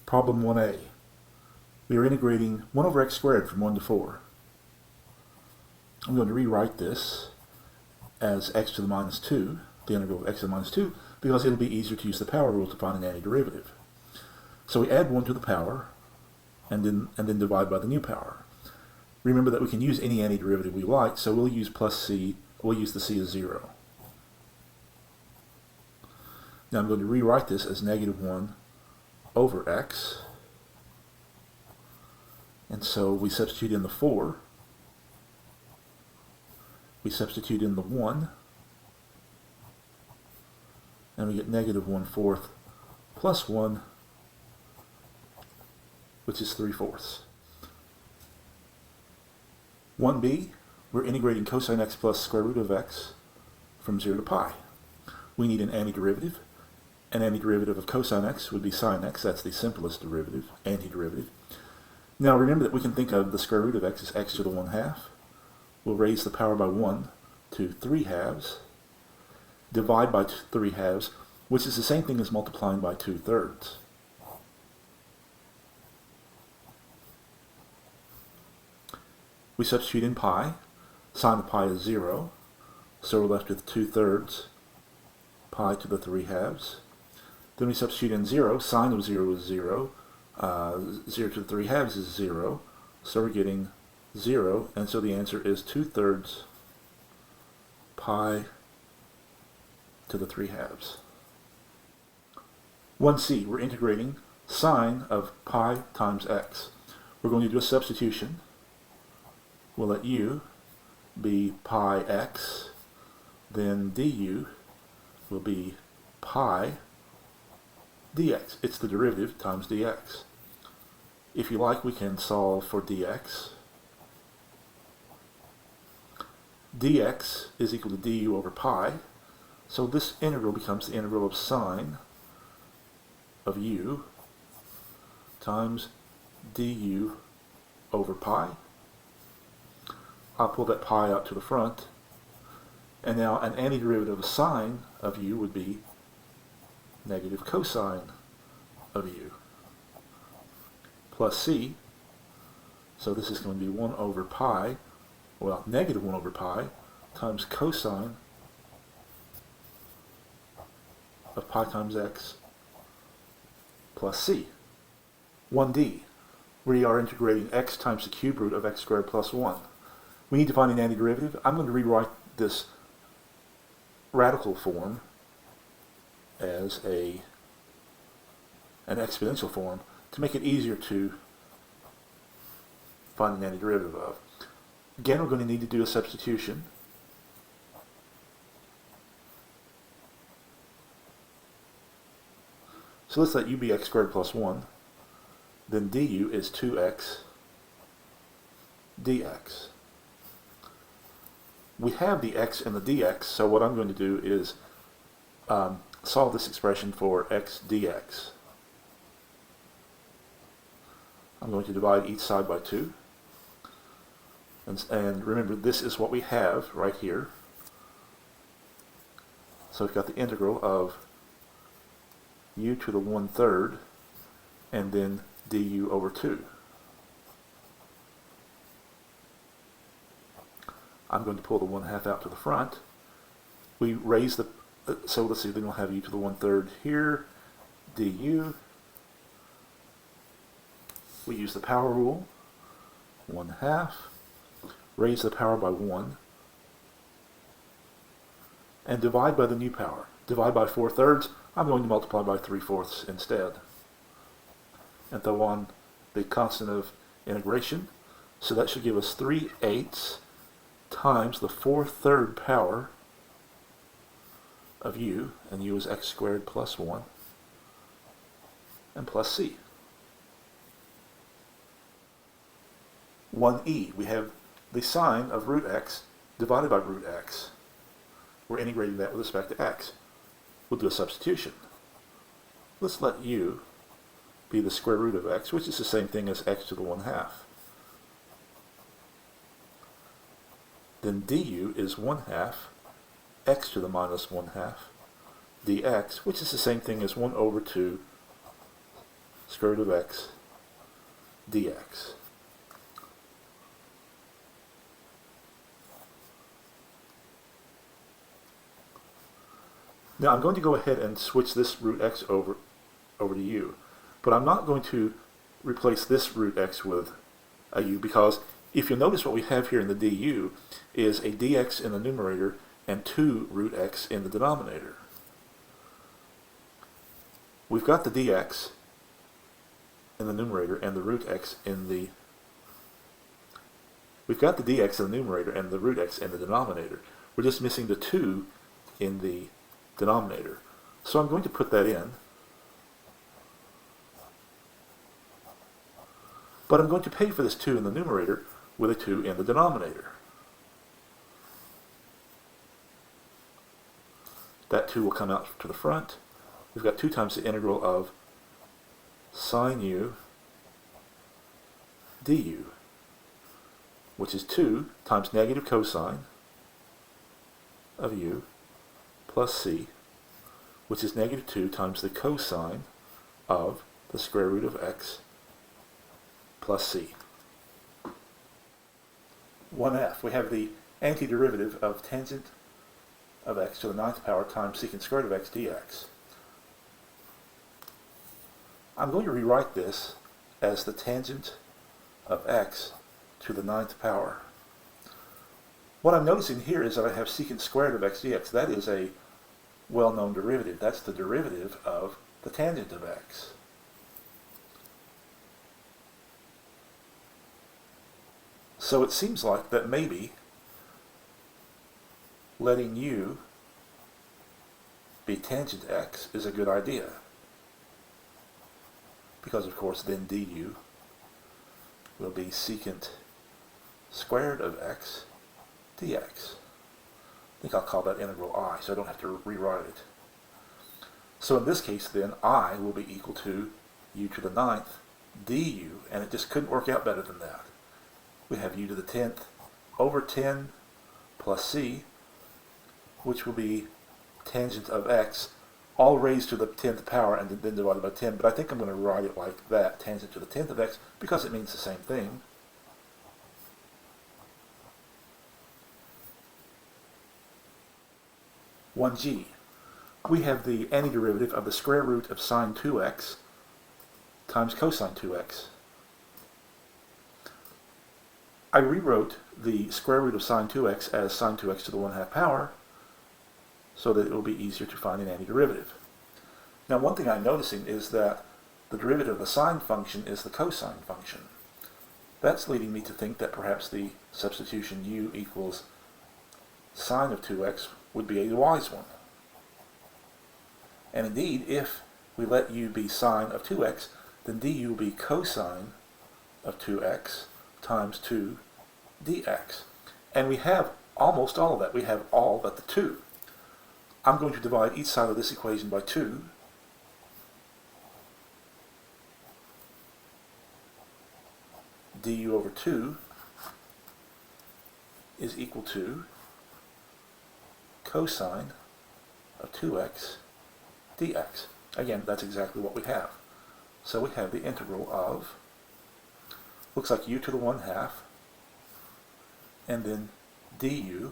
Problem 1a. We are integrating 1 over x squared from 1 to 4. I'm going to rewrite this as x to the minus 2, the integral of x to the minus 2, because it'll be easier to use the power rule to find an antiderivative. So we add 1 to the power, and then divide by the new power. Remember that we can use any antiderivative we like, so we'll use plus c, we'll use the c as 0. Now I'm going to rewrite this as negative 1 over x, and so we substitute in the 4, we substitute in the 1, and we get negative 1/4 plus 1, which is 3/4. 1b, we're integrating cosine x plus square root of x from 0 to pi. We need an antiderivative. An antiderivative of cosine x would be sine x. That's the simplest derivative, antiderivative. Now remember that we can think of the square root of x as x to the 1/2. We'll raise the power by 1 to 3/2, divide by 3/2, which is the same thing as multiplying by 2/3. We substitute in pi. Sine of pi is 0, so we're left with 2/3 pi to the 3/2. Then we substitute in 0. Sine of 0 is 0. 0 to the 3/2 is 0, so we're getting 0, and so the answer is 2/3 pi to the 3/2. 1c, we're integrating sine of pi times x. We're going to do a substitution. We'll let u be pi x, then du will be pi dx. It's the derivative times dx. If you like, we can solve for dx. Dx is equal to du over pi, so this integral becomes the integral of sine of u times du over pi. I'll pull that pi out to the front, and now an antiderivative of sine of u would be negative cosine of u plus c, so this is going to be 1 over pi, well, negative 1 over pi times cosine of pi times x plus c. 1d, we are integrating x times the cube root of x squared plus 1. We need to find an antiderivative. I'm going to rewrite this radical form as an exponential form to make it easier to find an antiderivative of. Again, we're going to need to do a substitution. So let's let u be x squared plus 1. Then du is 2x dx. We have the x and the dx, so what I'm going to do is solve this expression for x dx. I'm going to divide each side by 2. And remember, this is what we have right here. So we've got the integral of u to the 1/3 and then du over 2. I'm going to pull the 1/2 out to the front. We raise the, so let's see, then we'll have u to the 1/3 here, du. We use the power rule, 1/2, raise the power by 1, and divide by the new power. Divide by 4/3, I'm going to multiply by 3/4 instead. And throw on the constant of integration, so that should give us 3/8 times the 4/3 power of u, and u is x squared plus 1, and plus c. 1e, we have the sine of root x divided by root x. We're integrating that with respect to x. We'll do a substitution. Let's let u be the square root of x, which is the same thing as x to the 1/2. Then du is 1/2 x to the minus 1/2 dx, which is the same thing as 1 over 2 square root of x dx. Now I'm going to go ahead and switch this root x over to u, but I'm not going to replace this root x with a u, because if you'll notice, what we have here in the du is a dx in the numerator and 2 root x in the denominator. We've got the dx in the numerator and the root x in the root x in the denominator. We're just missing the 2 in the denominator. So I'm going to put that in, but I'm going to pay for this 2 in the numerator with a 2 in the denominator. That 2 will come out to the front. We've got 2 times the integral of sine u du, which is 2 times negative cosine of u plus c, which is negative 2 times the cosine of the square root of x plus c. 1f, we have the antiderivative of tangent of x to the 9th power times secant squared of x dx. I'm going to rewrite this as the tangent of x to the 9th power. What I'm noticing here is that I have secant squared of x dx. That is a well-known derivative. That's the derivative of the tangent of x. So it seems like that maybe letting u be tangent x is a good idea, because of course then du will be secant squared of x dx. I think I'll call that integral I, so I don't have to rewrite it. So in this case then, I will be equal to u to the 9th du, and it just couldn't work out better than that. We have u to the 10th over 10 plus c, which will be tangent of x, all raised to the 10th power and then divided by 10, but I think I'm going to write it like that, tangent to the 10th of x, because it means the same thing. (1g). We have the antiderivative of the square root of sine 2x times cosine 2x. I rewrote the square root of sine 2x as sine 2x to the 1/2 power so that it will be easier to find an antiderivative. Now, one thing I'm noticing is that the derivative of the sine function is the cosine function. That's leading me to think that perhaps the substitution u equals sine of 2x would be a wise one. And indeed, if we let u be sine of 2x, then du will be cosine of 2x times 2 dx. And we have almost all of that. We have all but the 2. I'm going to divide each side of this equation by 2. Du over 2 is equal to cosine of 2x dx. Again, that's exactly what we have. So we have the integral of, looks like u to the 1/2, and then du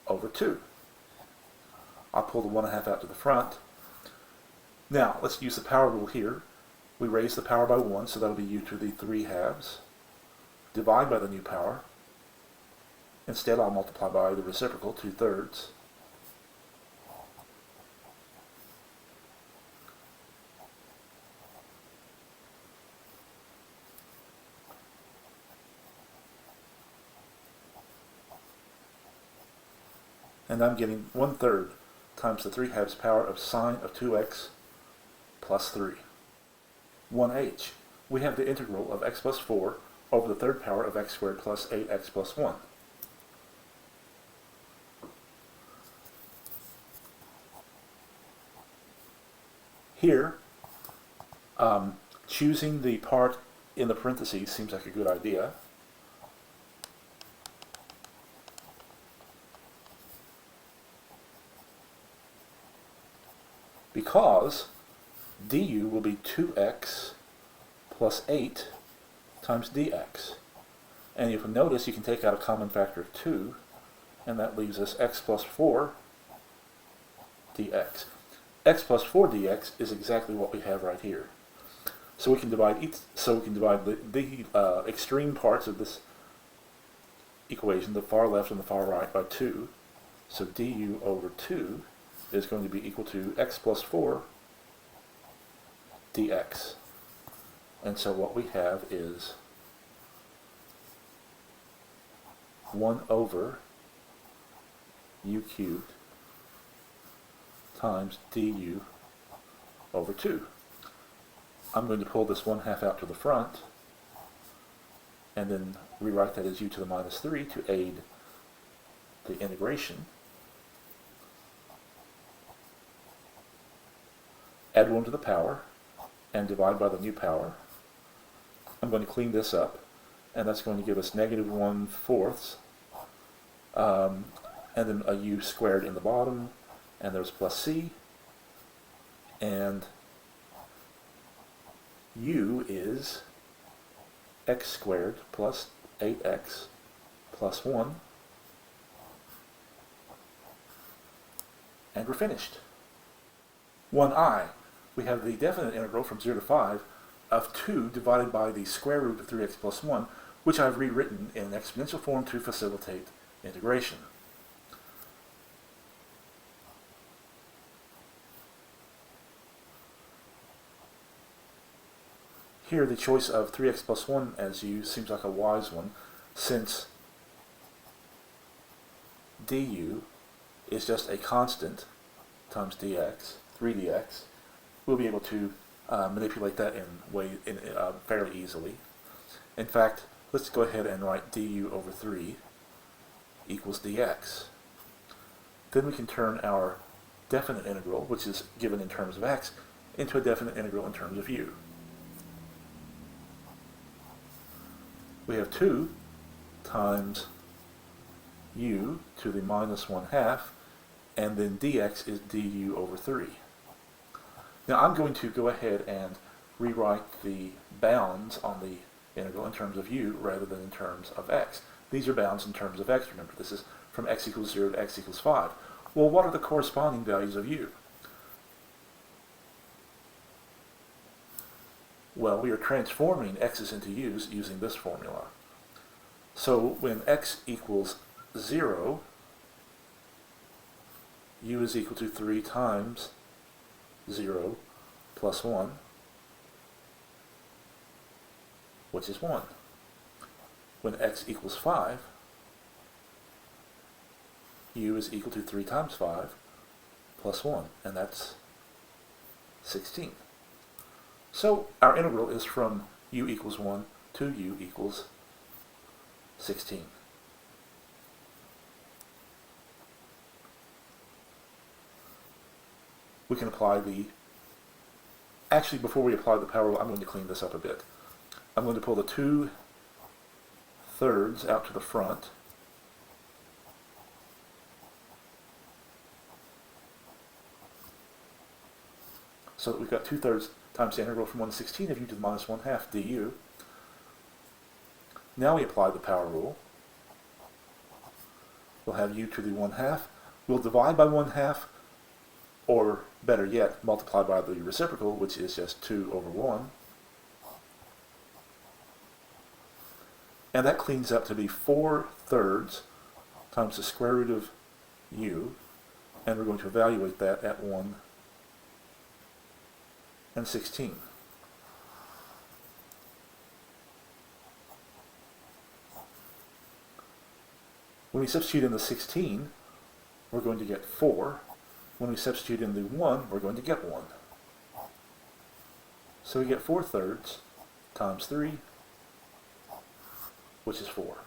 over 2. I'll pull the 1/2 out to the front. Now, let's use the power rule here. We raise the power by 1, so that'll be u to the 3/2. Divide by the new power. Instead, I'll multiply by the reciprocal, 2/3. And I'm getting 1/3 times the 3/2 power of sine of 2x plus 3. 1h. We have the integral of x plus 4 over the 3rd power of x squared plus 8x plus 1. Here, choosing the part in the parentheses seems like a good idea. Because du will be 2x plus 8 times dx. And if you notice, you can take out a common factor of 2, and that leaves us x plus 4 dx. X plus 4 dx is exactly what we have right here. So we can divide the extreme parts of this equation, the far left and the far right, by 2. So du over 2 is going to be equal to x plus 4 dx. And so what we have is 1 over u cubed times du over 2. I'm going to pull this 1/2 out to the front and then rewrite that as u to the minus 3 to aid the integration. Add 1 to the power and divide by the new power. I'm going to clean this up, and that's going to give us negative 1/4, and then a u squared in the bottom, and there's plus c, and u is x squared plus 8x plus 1, and we're finished. 1i, we have the definite integral from 0 to 5 of 2 divided by the square root of 3x plus 1, which I've rewritten in exponential form to facilitate integration. Here, the choice of 3x plus 1 as u seems like a wise one, since du is just a constant times dx, 3dx. We'll be able to manipulate that fairly easily. In fact, let's go ahead and write du over 3 equals dx. Then we can turn our definite integral, which is given in terms of x, into a definite integral in terms of u. We have 2 times u to the minus 1/2, and then dx is du over 3. Now I'm going to go ahead and rewrite the bounds on the integral in terms of u rather than in terms of x. These are bounds in terms of x. Remember, this is from x equals 0 to x equals 5. Well, what are the corresponding values of u? Well, we are transforming x's into u's using this formula. So when x equals 0, u is equal to 3 times 0 plus 1, which is 1. When x equals 5, u is equal to 3 times 5 plus 1, and that's 16. So our integral is from u equals 1 to u equals 16. We can apply actually before we apply the power rule, I'm going to clean this up a bit. I'm going to pull the 2/3 out to the front. So that we've got 2/3 times the integral from 1 to 16 of u to the minus 1/2 du. Now we apply the power rule. We'll have u to the 1/2. We'll divide by 1/2, or better yet, multiply by the reciprocal, which is just 2 over 1. And that cleans up to be 4/3 times the square root of u, and we're going to evaluate that at 1 and 16. When we substitute in the 16, we're going to get 4. When we substitute in the 1, we're going to get 1. So we get 4/3 times 3, which is 4.